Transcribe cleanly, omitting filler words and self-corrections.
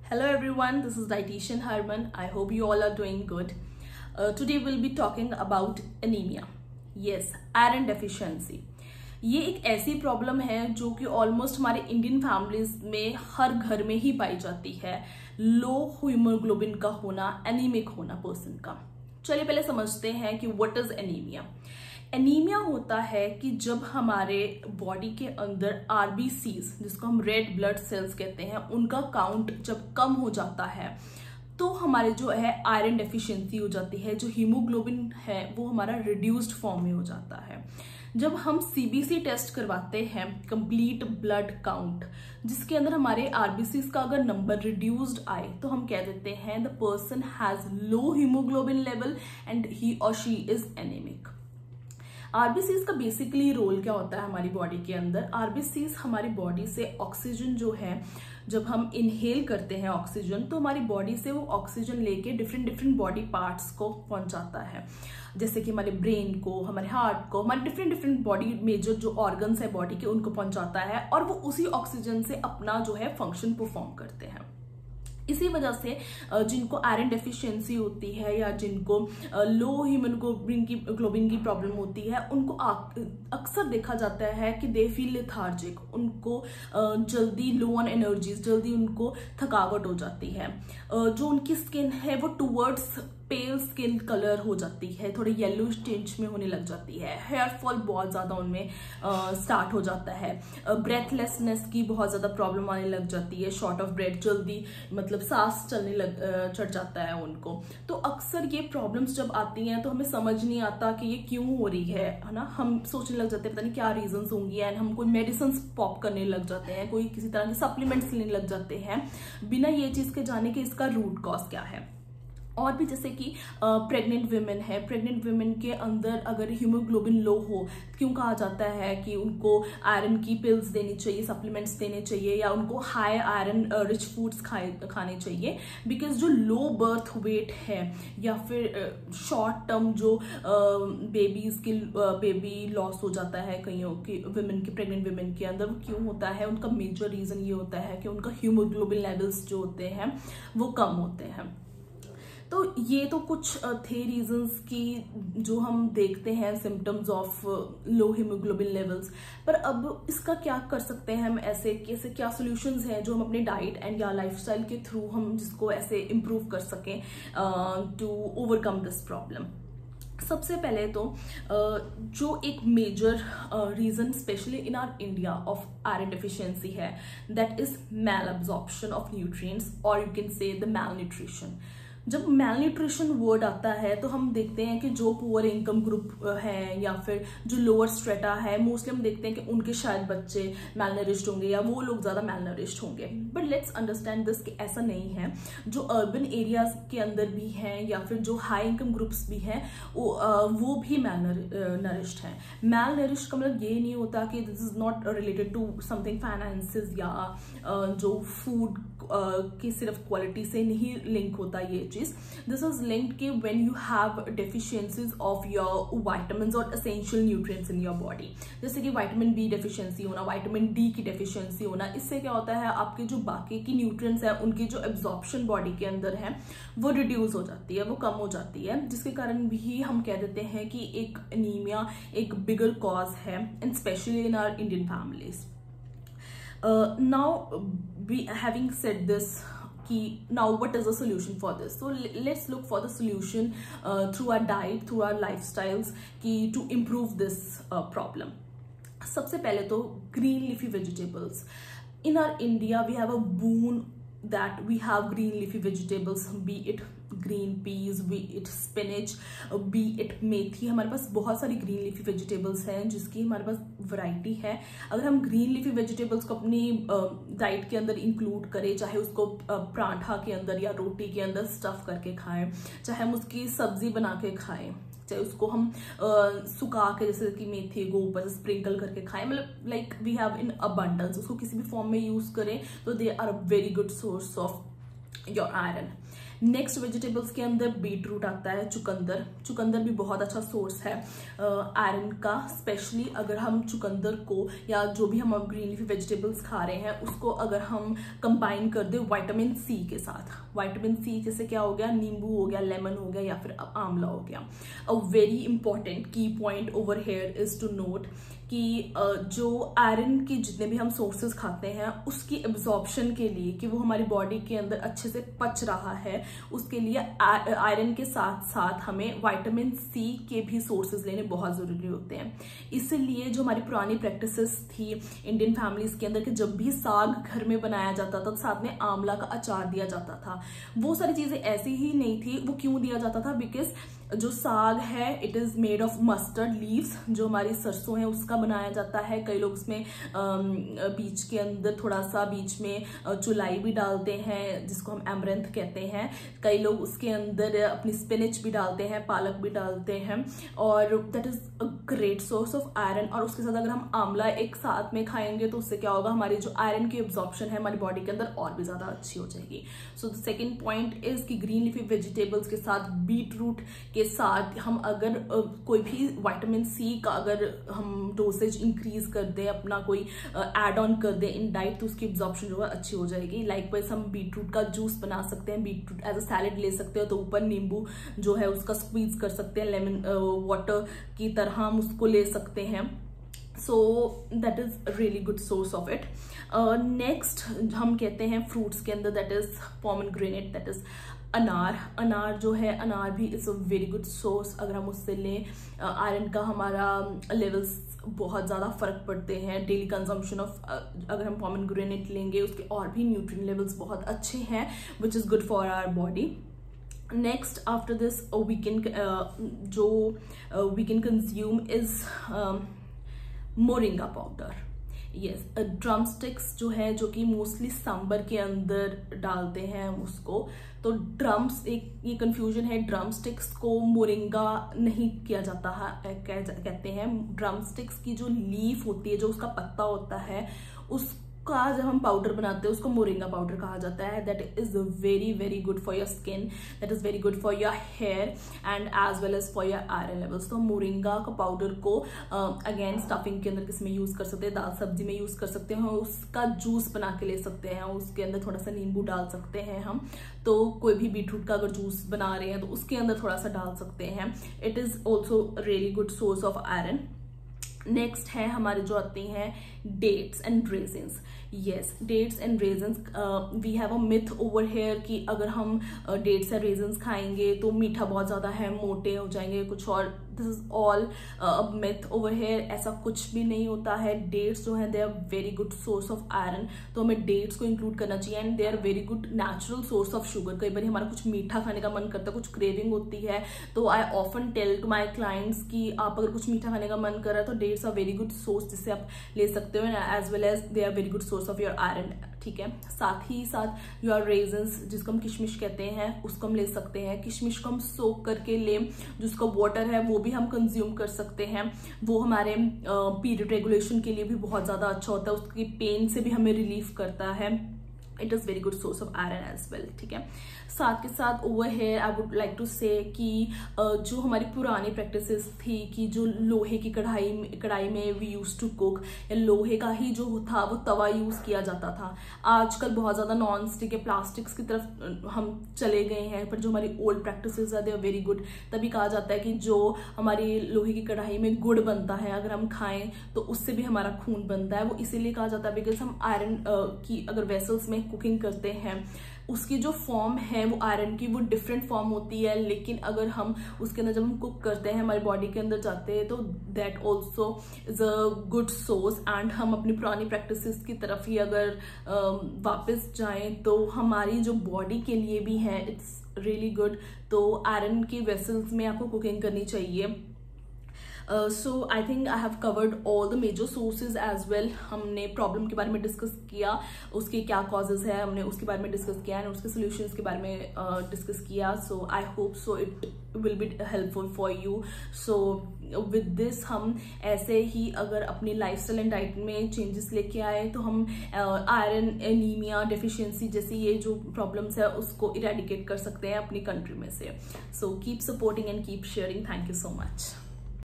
Hello everyone, this is Dietitian Harman. I hope you all are doing good. Today we'll be talking about anemia. Yes, iron deficiency. ये एक ऐसी problem है जो कि almost हमारे Indian families में हर घर में ही पाई जाती है। लो हीमोग्लोबिन का होना, एनीमिक होना पर्सन का। चलिए पहले समझते हैं कि व्हाट इज एनीमिया। एनीमिया होता है कि जब हमारे बॉडी के अंदर आरबीसीज, जिसको हम रेड ब्लड सेल्स कहते हैं, उनका काउंट जब कम हो जाता है तो हमारे जो है आयरन डेफिशिएंसी हो जाती है। जो हीमोग्लोबिन है वो हमारा रिड्यूस्ड फॉर्म में हो जाता है। जब हम सीबीसी टेस्ट करवाते हैं, कंप्लीट ब्लड काउंट, जिसके अंदर हमारे आरबीसीज का अगर नंबर रिड्यूस्ड आए तो हम कह देते हैं the person has low haemoglobin level and he और शी इज एनेमिक। आरबीसीज का बेसिकली रोल क्या होता है हमारी बॉडी के अंदर? आरबीसीज हमारी बॉडी से ऑक्सीजन जो है, जब हम इनहेल करते हैं ऑक्सीजन, तो हमारी बॉडी से वो ऑक्सीजन लेके डिफरेंट बॉडी पार्ट्स को पहुंचाता है। जैसे कि हमारे ब्रेन को, हमारे हार्ट को, हमारे डिफरेंट बॉडी मेजर जो ऑर्गन्स है बॉडी के, उनको पहुंचाता है और वो उसी ऑक्सीजन से अपना जो है फंक्शन परफॉर्म करते हैं। इसी वजह से जिनको आयरन डेफिशिएंसी होती है या जिनको लो हीमोग्लोबिन की प्रॉब्लम होती है, उनको अक्सर देखा जाता है कि दे फील लेथार्जिक, उनको जल्दी लो ऑन एनर्जीज, जल्दी उनको थकावट हो जाती है। जो उनकी स्किन है वो टूवर्ड्स पेल स्किन कलर हो जाती है, थोड़े येलो टिंच में होने लग जाती है। हेयर फॉल बहुत ज़्यादा उनमें स्टार्ट हो जाता है। ब्रेथलेसनेस की बहुत ज़्यादा प्रॉब्लम आने लग जाती है। शॉर्ट ऑफ ब्रेथ, जल्दी मतलब सांस चढ़ जाता है उनको। तो अक्सर ये प्रॉब्लम्स जब आती हैं तो हमें समझ नहीं आता कि ये क्यों हो रही है ना। हम सोचने लग जाते हैं पता नहीं क्या रीजंस होंगी, एंड हम कोई मेडिसिन पॉप करने लग जाते हैं, कोई किसी तरह के सप्लीमेंट्स लेने लग जाते हैं बिना ये चीज़ के जाने कि इसका रूट कॉज क्या है। और भी जैसे कि प्रेग्नेंट वुमेन है, प्रेग्नेंट वुमेन के अंदर अगर हीमोग्लोबिन लो हो, क्यों कहा जाता है कि उनको आयरन की पिल्स देनी चाहिए, सप्लीमेंट्स देने चाहिए, या उनको हाई आयरन रिच फूड्स खाने चाहिए? बिकॉज जो लो बर्थ वेट है या फिर शॉर्ट टर्म जो बेबी लॉस हो जाता है कईयों की वुमेन के, प्रेग्नेंट वुमेन के अंदर, वो क्यों होता है? उनका मेजर रीजन ये होता है कि उनका हीमोग्लोबिन लेवल्स जो होते हैं वो कम होते हैं। तो ये तो कुछ थे रीजंस की जो हम देखते हैं, symptoms of low haemoglobin levels. पर अब इसका क्या कर सकते हैं हम? ऐसे क्या सॉल्यूशंस हैं जो हम अपने डाइट एंड या लाइफस्टाइल के थ्रू हम जिसको ऐसे इम्प्रूव कर सकें टू ओवरकम दिस प्रॉब्लम? सबसे पहले तो जो एक major reason specially in our India of iron deficiency है, that is malabsorption of nutrients, और you can say the malnutrition. जब मैल न्यूट्रिशन वर्ड आता है तो हम देखते हैं कि जो पुअर इनकम ग्रुप है या फिर जो लोअर स्ट्रेटा है, मोस्टली हम देखते हैं कि उनके शायद बच्चे मैल नरिश्ड होंगे या वो लोग ज्यादा मैल नरिश्ड होंगे। बट लेट्स अंडरस्टैंड दिस कि ऐसा नहीं है। जो अर्बन एरियाज के अंदर भी हैं या फिर जो हाई इनकम ग्रुप्स भी हैं वो भी मैल नरिश्ड हैं। मैल नरिश्ड का मतलब ये नहीं होता कि this is not related to something finances या जो फूड की सिर्फ क्वालिटी से नहीं लिंक होता ये चीज। दिस इज लिंक्ड कि when you have deficiencies of your vitamins और essential nutrients in your body, जैसे कि विटामिन बी डेफिशिएंसी होना, विटामिन डी की डेफिशिएंसी होना, इससे क्या होता है आपके जो बाकी की न्यूट्रिएंट्स है उनकी जो एब्जॉर्प्शन बॉडी के अंदर है वो रिड्यूस हो जाती है, वो कम हो जाती है, जिसके कारण भी हम कह देते हैं कि एक एनीमिया एक बिगर कॉज है, and especially in our Indian families. Now having said this, now what is the solution for this? So let's look for the solution through our diet, through our lifestyles to improve this problem. सबसे पहले तो green leafy vegetables. In our India we have a boon that we have green leafy vegetables, be it green peas, be it spinach, be it मेथी। हमारे पास बहुत सारी green leafy vegetables हैं जिसकी हमारे पास variety है। अगर हम ग्रीन लीफी वेजिटेबल्स को अपनी डाइट के अंदर इंक्लूड करें, चाहे उसको पराठा के अंदर या रोटी के अंदर स्टफ करके खाएं, चाहे हम उसकी सब्जी बना के खाएं, चाहे उसको हम सुखा के जैसे कि मेथी को ऊपर से स्प्रिंकल करके खाएं, मतलब like we have in abundance, उसको किसी भी फॉर्म में यूज करें तो they are a very good source of your iron. Next vegetables के अंदर बीट रूट आता है, चुकंदर। चुकंदर भी बहुत अच्छा सोर्स है आयरन का, स्पेशली अगर हम चुकंदर को या जो भी हम ग्रीन लीफी वेजिटेबल्स खा रहे हैं उसको अगर हम कंबाइन कर दे विटामिन सी के साथ। विटामिन सी जैसे क्या हो गया, नींबू हो गया, लेमन हो गया या फिर आंवला हो गया। A very important key point over here is to note कि जो आयरन के जितने भी हम सोर्सेज खाते हैं उसकी एब्जॉर्प्शन के लिए, कि वो हमारी बॉडी के अंदर अच्छे से पच रहा है, उसके लिए आयरन के साथ साथ हमें विटामिन सी के भी सोर्सेज लेने बहुत जरूरी होते हैं। इसीलिए जो हमारी पुरानी प्रैक्टिसेस थी इंडियन फैमिलीज के अंदर कि जब भी साग घर में बनाया जाता था तो साथ में आंवला का अचार दिया जाता था। वो सारी चीजें ऐसी ही नहीं थी। वो क्यों दिया जाता था? बिकॉज जो साग है it is made of mustard leaves, जो हमारी सरसों है उसका बनाया जाता है। कई लोग उसमें बीच के अंदर थोड़ा सा बीच में चुलाई भी डालते हैं जिसको हम एमरंथ कहते हैं। कई लोग उसके अंदर अपनी स्पिनिच भी डालते हैं, पालक भी डालते हैं, और that is a great source of iron. और उसके साथ अगर हम आंवला एक साथ में खाएंगे तो उससे क्या होगा, हमारी जो आयरन की एब्जॉर्प्शन है हमारी बॉडी के अंदर और भी ज्यादा अच्छी हो जाएगी। So the second point is कि ग्रीन लीफी वेजिटेबल्स के साथ बीट रूट के साथ हम अगर कोई भी विटामिन सी का अगर हम डोसेज इंक्रीज कर दें, अपना कोई एड ऑन कर दें इन डाइट, तो उसकी एब्जॉर्प्शन जो है अच्छी हो जाएगी। लाइकवाइज हम बीटरूट का जूस बना सकते हैं, बीटरूट एज अ सैलेड ले सकते हो, तो ऊपर नींबू जो है उसका स्क्वीज कर सकते हैं, लेमन वाटर की तरह हम उसको ले सकते हैं। So that is really good source of it. Next हम कहते हैं फ्रूट्स के अंदर, that is pomegranate, that is अनार। अनार जो है, अनार भी is a very good source. अगर हम उससे लें आयरन का हमारा लेवल्स बहुत ज़्यादा फर्क पड़ते हैं। डेली कंजम्पशन ऑफ अगर हम पोमेग्रेनेट लेंगे उसके और भी न्यूट्रिएंट लेवल्स बहुत अच्छे हैं, which is good for our body. Next after this we can consume is moringa powder. Yes, drumsticks जो है, जो कि मोस्टली सांबर के अंदर डालते हैं हम उसको, तो ड्रम्स, एक ये कंफ्यूजन है, ड्रम स्टिक्स को मोरिंगा नहीं किया जाता है, कहते हैं ड्रम स्टिक्स की जो लीफ होती है, जो उसका पत्ता होता है, उसका जब हम पाउडर बनाते हैं उसको मोरिंगा पाउडर कहा जाता है। That is very very good for your skin, that is very good for your hair and as well as for your iron levels. तो मोरिंगा का पाउडर को अगेन स्टफिंग के अंदर किसमें यूज कर सकते हैं, दाल सब्जी में यूज कर सकते हैं, उसका जूस बना के ले सकते हैं, उसके अंदर थोड़ा सा नींबू डाल सकते हैं हम। तो कोई भी बीटरूट का अगर जूस बना रहे हैं तो उसके अंदर थोड़ा सा डाल सकते हैं। It is also really good source of iron. Next है हमारे जो आते हैं dates and raisins. Yes, dates and raisins, we have a myth over here कि अगर हम डेट्स या रेजिन्स खाएंगे तो मीठा बहुत ज्यादा है, मोटे हो जाएंगे कुछ, और this is all myth over here. ऐसा कुछ भी नहीं होता है। डेट्स जो है they are very good source of iron, तो हमें डेट्स को इंक्लूड करना चाहिए, and they are very good natural source of sugar. कई बार हमारा कुछ मीठा खाने का मन करता है, कुछ क्रेविंग होती है, तो I often tell to my clients कि आप अगर कुछ मीठा खाने का मन कर रहा है तो dates are very good source जिससे आप ले सकते हो, as well as they are very good source of your iron. ठीक है, साथ ही साथ योर रेजन्स जिसको हम किशमिश कहते हैं उसको हम ले सकते हैं। किशमिश को हम सोक करके ले, जिसका वाटर है वो भी हम कंज्यूम कर सकते हैं। वो हमारे पीरियड रेगुलेशन के लिए भी बहुत ज्यादा अच्छा होता है, उसकी पेन से भी हमें रिलीफ करता है। It is very good source of iron as well. ठीक है, साथ के साथ over here I would like to say कि जो हमारी पुरानी प्रैक्टिसेस थी कि जो लोहे की कढ़ाई में वी यूज टू कुक, या लोहे का ही जो था वो तवा यूज किया जाता था। आजकल बहुत ज्यादा नॉन स्टिक या प्लास्टिक्स की तरफ हम चले गए हैं, पर जो हमारी ओल्ड प्रैक्टिसेस है दे आर वेरी गुड। तभी कहा जाता है कि जो हमारी लोहे की कढ़ाई में गुड़ बनता है अगर हम खाएं तो उससे भी हमारा खून बनता है। वो इसीलिए कहा जाता है बिकॉज हम आयरन की अगर वेसल्स में कुकिंग करते हैं उसकी जो फॉर्म है वो आयरन की वो डिफरेंट फॉर्म होती है, लेकिन अगर हम उसके अंदर जब हम कुक करते हैं हमारी बॉडी के अंदर जाते हैं तो that also is a good source. And हम अपनी पुरानी प्रैक्टिसेस की तरफ ही अगर वापस जाएं तो हमारी जो बॉडी के लिए भी है इट्स रियली गुड। तो आयरन की वेसल्स में आपको कुकिंग करनी चाहिए। So I think I have covered all the major sources as well. हमने प्रॉब्लम के बारे में डिस्कस किया, उसके क्या कॉजेज है हमने उसके बारे में डिस्कस किया, एंड उसके सोल्यूशंस के बारे में डिस्कस किया। So I hope so it will be helpful for you. So with this हम ऐसे ही अगर अपनी लाइफस्टाइल एंड डाइट में चेंजेस लेके आए तो हम आयरन, एनीमिया, डेफिशिएंसी जैसी ये जो प्रॉब्लम्स है उसको इरेडिकेट कर सकते हैं अपनी कंट्री में से। So keep supporting and keep sharing. Thank you so much.